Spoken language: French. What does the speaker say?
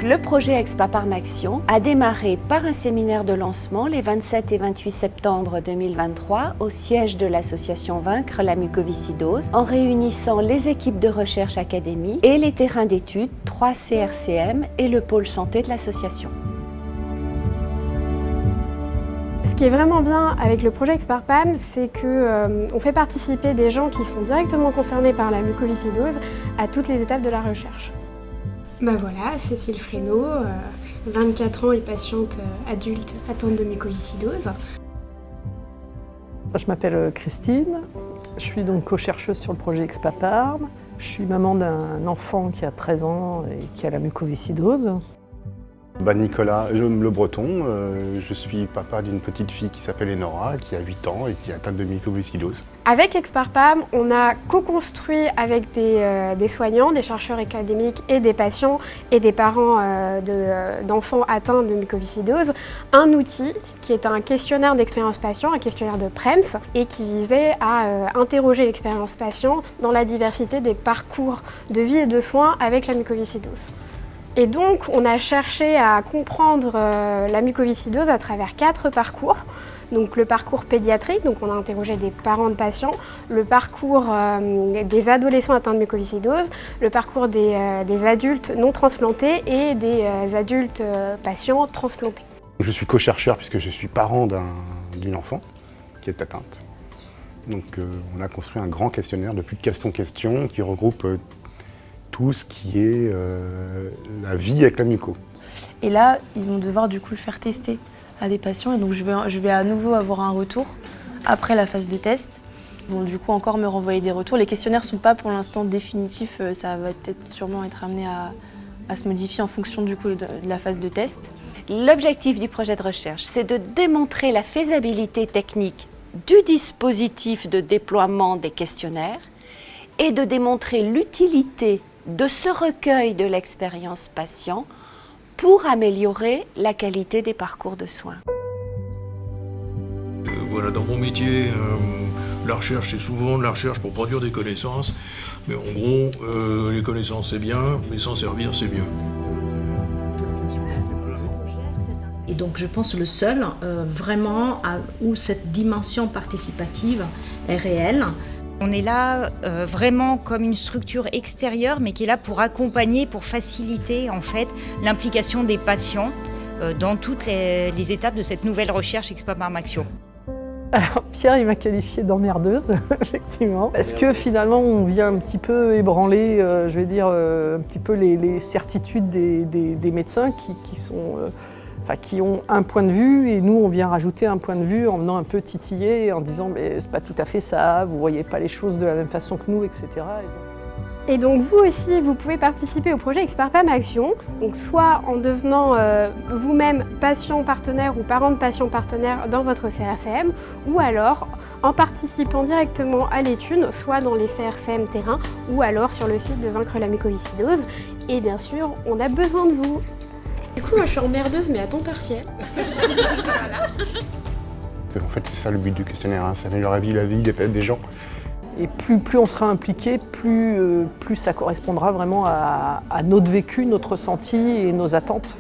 Le projet Expaparm Action a démarré par un séminaire de lancement les 27 et 28 septembre 2023 au siège de l'association Vaincre la mucoviscidose en réunissant les équipes de recherche académie et les terrains d'études, 3 CRCM et le pôle santé de l'association. Ce qui est vraiment bien avec le projet Expaparm, c'est qu'on fait participer des gens qui sont directement concernés par la mucoviscidose à toutes les étapes de la recherche. Voilà, Cécile Fresneau, 24 ans et patiente adulte atteinte de mucoviscidose. Je m'appelle Christine, je suis donc co-chercheuse sur le projet Expaparm. Je suis maman d'un enfant qui a 13 ans et qui a la mucoviscidose. Nicolas Le Breton, je suis papa d'une petite fille qui s'appelle Enora, qui a 8 ans et qui est atteinte de mucoviscidose. Avec Expaparm, on a co-construit avec des soignants, des chercheurs académiques et des patients et des parents d'enfants atteints de mucoviscidose, un outil qui est un questionnaire d'expérience patient, un questionnaire de PREMS, et qui visait à interroger l'expérience patient dans la diversité des parcours de vie et de soins avec la mucoviscidose. Et donc, on a cherché à comprendre la mucoviscidose à travers 4 parcours. Donc, le parcours pédiatrique, donc on a interrogé des parents de patients, le parcours des adolescents atteints de mucoviscidose, le parcours des adultes non transplantés et des adultes patients transplantés. Je suis co-chercheur puisque je suis parent d'une enfant qui est atteinte. Donc, on a construit un grand questionnaire de plus de 400 questions qui regroupe tout ce qui est la vie avec la muco. Et là, ils vont devoir du coup le faire tester à des patients. Et donc je vais à nouveau avoir un retour après la phase de test. Ils vont du coup encore me renvoyer des retours. Les questionnaires ne sont pas pour l'instant définitifs. Ça va peut-être sûrement être amené à se modifier en fonction du coup de la phase de test. L'objectif du projet de recherche, c'est de démontrer la faisabilité technique du dispositif de déploiement des questionnaires et de démontrer l'utilité de ce recueil de l'expérience patient pour améliorer la qualité des parcours de soins. Voilà, dans mon métier, la recherche, c'est souvent de la recherche pour produire des connaissances. Mais en gros, les connaissances, c'est bien, mais s'en servir, c'est mieux. Et donc je pense le seul, vraiment, où cette dimension participative est réelle. On est là vraiment comme une structure extérieure, mais qui est là pour accompagner, pour faciliter en fait l'implication des patients dans toutes les étapes de cette nouvelle recherche Expaparm Action. Alors Pierre, il m'a qualifiée d'emmerdeuse, effectivement. Est-ce que finalement on vient un petit peu ébranler, je vais dire, un petit peu les certitudes des médecins qui ont un point de vue et nous on vient rajouter un point de vue en venant un peu titiller, en disant mais c'est pas tout à fait ça, vous voyez pas les choses de la même façon que nous, etc. Et donc vous aussi, vous pouvez participer au projet Expaparm Action, donc soit en devenant vous-même patient partenaire ou parent de patient partenaire dans votre CRCM, ou alors en participant directement à l'étude, soit dans les CRCM terrain, ou alors sur le site de Vaincre la mucoviscidose. Et bien sûr, on a besoin de vous. Du coup, moi je suis emmerdeuse, mais à temps partiel. Voilà. En fait, c'est ça le but du questionnaire, hein, c'est améliorer la vie des gens. Et plus on sera impliqué, plus ça correspondra vraiment à notre vécu, notre ressenti et nos attentes.